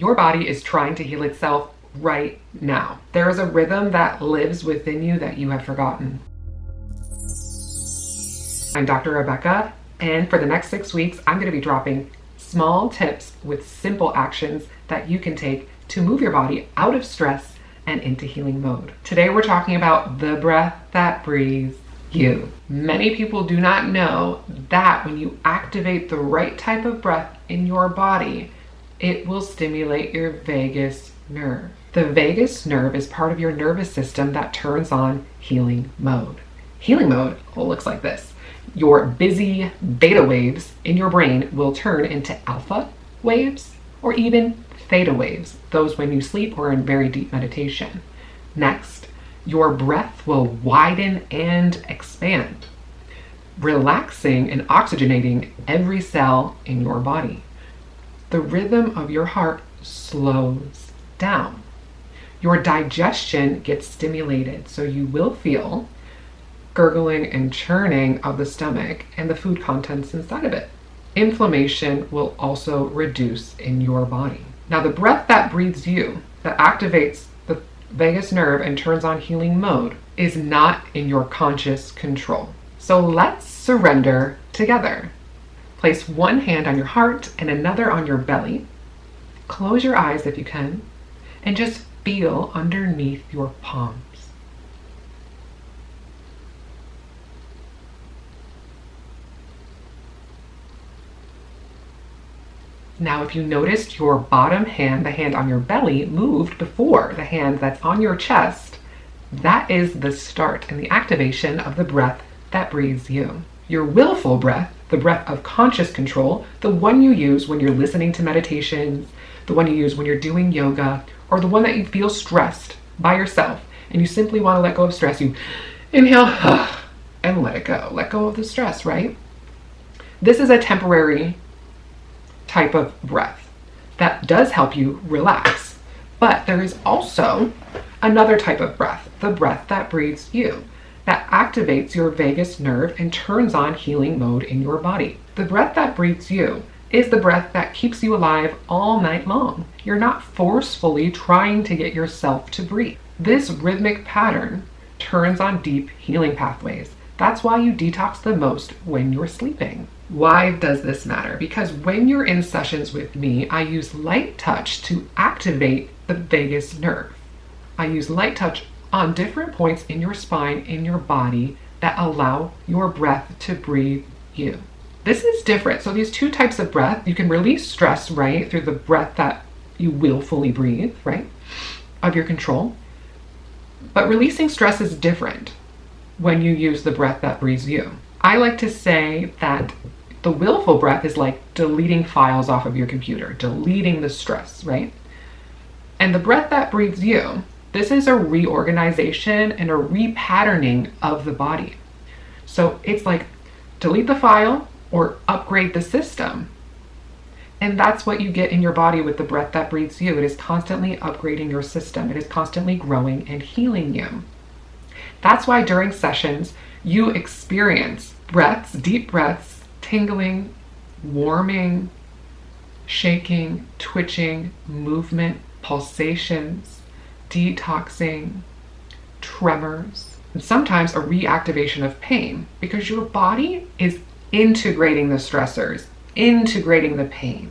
Your body is trying to heal itself right now. There is a rhythm that lives within you that you have forgotten. I'm Dr. Rebecca, and for the next 6 weeks, I'm going to be dropping small tips with simple actions that you can take to move your body out of stress and into healing mode. Today, we're talking about the breath that breathes you. Many people do not know that when you activate the right type of breath in your body, it will stimulate your vagus nerve. The vagus nerve is part of your nervous system that turns on healing mode. Healing mode looks like this. Your busy beta waves in your brain will turn into alpha waves or even theta waves, those when you sleep or in very deep meditation. Next, your breath will widen and expand, relaxing and oxygenating every cell in your body. The rhythm of your heart slows down. Your digestion gets stimulated, so you will feel gurgling and churning of the stomach and the food contents inside of it. Inflammation will also reduce in your body. Now, the breath that breathes you, that activates the vagus nerve and turns on healing mode, is not in your conscious control. So let's surrender together. Place one hand on your heart and another on your belly. Close your eyes if you can, and just feel underneath your palms. Now, if you noticed your bottom hand, the hand on your belly, moved before the hand that's on your chest, that is the start and the activation of the breath that breathes you. Your willful breath, the breath of conscious control, the one you use when you're listening to meditations, the one you use when you're doing yoga, or the one that you feel stressed by yourself and you simply want to let go of stress, you inhale and let it go. Let go of the stress, right? This is a temporary type of breath that does help you relax. But there is also another type of breath, the breath that breathes you, that activates your vagus nerve and turns on healing mode in your body. The breath that breathes you is the breath that keeps you alive all night long. You're not forcefully trying to get yourself to breathe. This rhythmic pattern turns on deep healing pathways. That's why you detox the most when you're sleeping. Why does this matter? Because when you're in sessions with me, I use light touch to activate the vagus nerve. I use light touch on different points in your spine, in your body, that allow your breath to breathe you. This is different. So these two types of breath, you can release stress, right, through the breath that you willfully breathe, right, of your control. But releasing stress is different when you use the breath that breathes you. I like to say that the willful breath is like deleting files off of your computer, deleting the stress, right? And the breath that breathes you, this is a reorganization and a repatterning of the body. So it's like delete the file or upgrade the system. And that's what you get in your body with the breath that breathes you. It is constantly upgrading your system. It is constantly growing and healing you. That's why during sessions, you experience breaths, deep breaths, tingling, warming, shaking, twitching, movement, pulsations, detoxing, tremors, and sometimes a reactivation of pain, because your body is integrating the stressors, integrating the pain.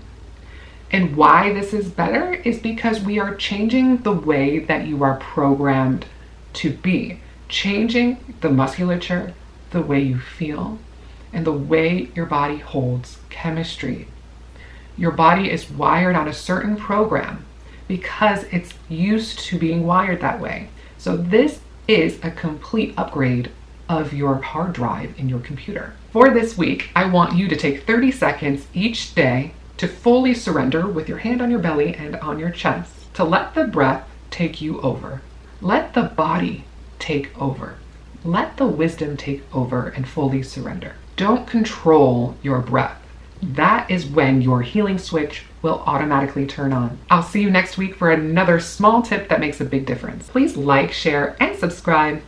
And why this is better is because we are changing the way that you are programmed to be, changing the musculature, the way you feel, and the way your body holds chemistry. Your body is wired on a certain program because it's used to being wired that way. So this is a complete upgrade of your hard drive in your computer. For this week, I want you to take 30 seconds each day to fully surrender with your hand on your belly and on your chest, to let the breath take you over. Let the body take over. Let the wisdom take over and fully surrender. Don't control your breath. That is when your healing switch will automatically turn on. I'll see you next week for another small tip that makes a big difference. Please like, share, and subscribe.